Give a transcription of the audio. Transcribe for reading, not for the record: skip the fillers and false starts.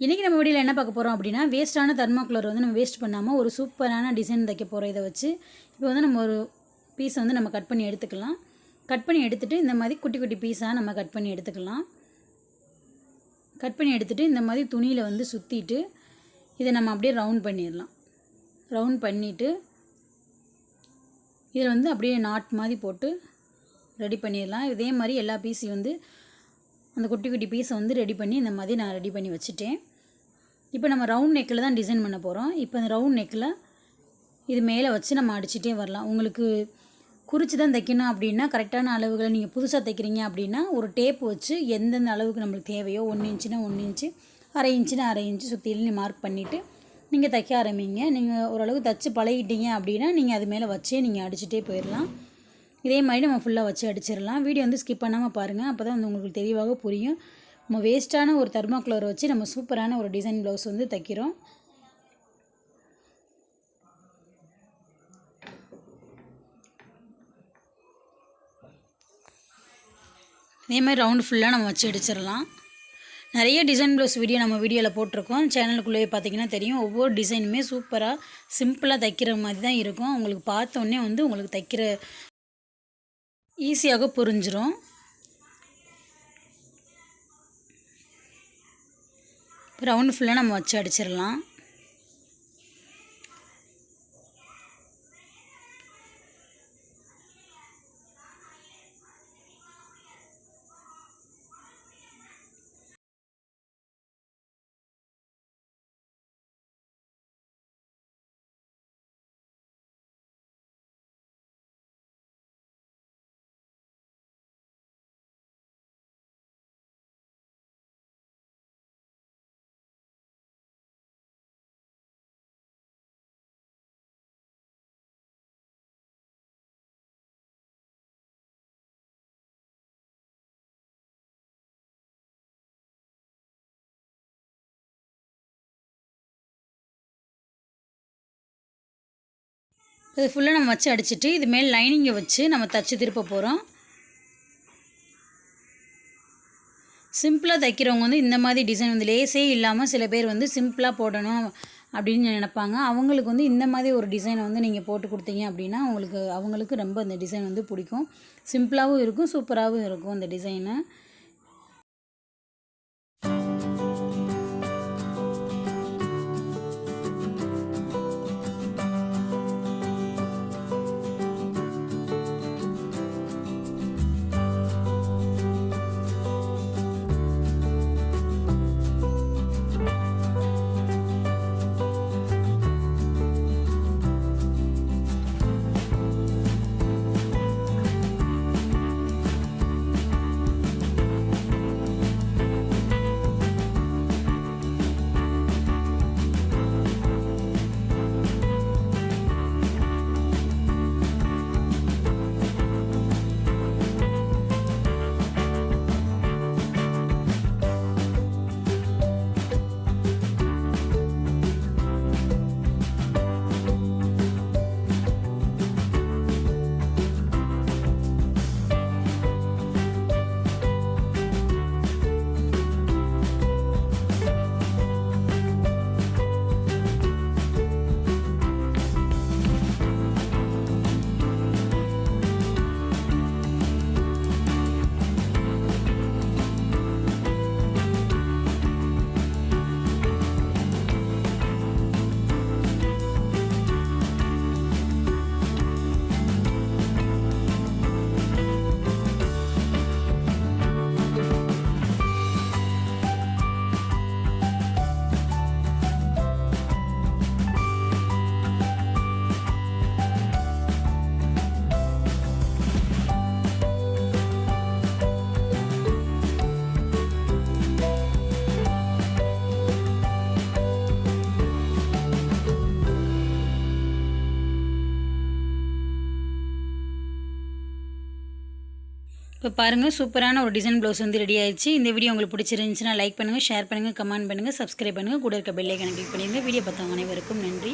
இன்றைக்கி நம்ம வீடியோவில் என்ன பார்க்க போகிறோம் அப்படின்னா, வேஸ்ட்டான தெர்மாக்கோலர் வந்து நம்ம வேஸ்ட் பண்ணாமல் ஒரு சூப்பரான டிசைன் தைக்க போகிறோம். இதை வச்சு இப்போ வந்து நம்ம ஒரு பீஸை வந்து நம்ம கட் பண்ணி எடுத்துக்கலாம். கட் பண்ணி எடுத்துகிட்டு இந்த மாதிரி குட்டி குட்டி பீஸாக நம்ம கட் பண்ணி எடுத்துக்கலாம். கட் பண்ணி எடுத்துகிட்டு இந்த மாதிரி துணியில் வந்து சுற்றிட்டு இதை நம்ம அப்படியே ரவுண்ட் பண்ணிடலாம். ரவுண்ட் பண்ணிவிட்டு இதில் வந்து அப்படியே நாட் மாதிரி போட்டு ரெடி பண்ணிடலாம். இதே மாதிரி எல்லா பீஸையும் வந்து அந்த குட்டி குட்டி பீஸை வந்து ரெடி பண்ணி இந்த மாதிரி நான் ரெடி பண்ணி வச்சுட்டேன். இப்போ நம்ம ரவுண்ட் நெக்கில் தான் டிசைன் பண்ண போகிறோம். இப்போ அந்த ரவுண்ட் நெக்கில் இது மேலே வச்சு நம்ம அடிச்சிட்டே வரலாம். உங்களுக்கு குறித்து தான் தைக்கணும் அப்படின்னா கரெக்டான அளவுகளை நீங்கள் புதுசாக தைக்கிறீங்க அப்படின்னா ஒரு டேப் வச்சு எந்தெந்த அளவுக்கு நம்மளுக்கு தேவையோ 1 இன்ச்சுனா 1 இன்ச்சு, அரை இன்ச்சுனா அரை இன்ச்சு சுற்றிலும் மார்க் பண்ணிவிட்டு நீங்கள் தைக்க ஆரம்பிங்க. நீங்கள் ஓரளவுக்கு தைச்சி பழகிட்டீங்க அப்படின்னா நீங்கள் அது மேலே வச்சே நீங்கள் அடிச்சுட்டே போயிடலாம். இதே மாதிரி நம்ம ஃபுல்லாக வச்சு அடிச்சிடலாம். வீடியோ வந்து ஸ்கிப் பண்ணாமல் பாருங்கள். அப்போ தான் வந்து உங்களுக்கு தெளிவாக புரியும். நம்ம வேஸ்ட்டான ஒரு தெர்மாக்கோலர் வச்சு நம்ம சூப்பரான ஒரு டிசைன் ப்ளவுஸ் வந்து தைக்கிறோம். இதே மாதிரி ரவுண்டு ஃபுல்லாக நம்ம வச்சு அடிச்சிடலாம். நிறைய டிசைன் ப்ளவுஸ் வீடியோ நம்ம வீடியோவில் போட்டிருக்கோம். சேனலுக்குள்ளேயே பார்த்தீங்கன்னா தெரியும். ஒவ்வொரு டிசைனுமே சூப்பராக சிம்பிளாக தைக்கிற மாதிரி தான் இருக்கும். உங்களுக்கு பார்த்தோன்னே வந்து உங்களுக்கு தைக்கிற ஈஸியாக புரிஞ்சிடும். ரவுண்டு ஃபுல்லாக நம்ம வச்சு அடிச்சிடலாம். இது ஃபுல்லாக நம்ம வச்சு அடிச்சுட்டு இது மேல் லைனிங்கை வச்சு நம்ம தச்சு திருப்ப போகிறோம். சிம்பிளாக தைக்கிறவங்க வந்து இந்த மாதிரி டிசைன் வந்து லேஸே இல்லாமல் சில பேர் வந்து சிம்பிளாக போடணும் அப்படின்னு நினைப்பாங்க. அவங்களுக்கு வந்து இந்த மாதிரி ஒரு டிசைனை வந்து நீங்கள் போட்டு கொடுத்தீங்க அப்படின்னா அவங்களுக்கு ரொம்ப அந்த டிசைன் வந்து பிடிக்கும். சிம்பிளாகவும் இருக்கும், சூப்பராகவும் இருக்கும் அந்த டிசைனு. இப்போ பாருங்கள், சூப்பரான ஒரு டிசைன் ப்ளவுஸ் வந்து ரெடி ஆயிடுச்சு. இந்த வீடியோ உங்களுக்கு பிடிச்சிருந்துச்சுன்னா லைக் பண்ணுங்கள், ஷேர் பண்ணுங்கள், கமெண்ட் பண்ணுங்கள், சப்ஸ்கிரைப் பண்ணுங்கள், கூட இருக்க பெல் ஐகானை கிளிக் பண்ணிடுங்க. வீடியோ பார்த்தவங்க அனைவருக்கும் நன்றி.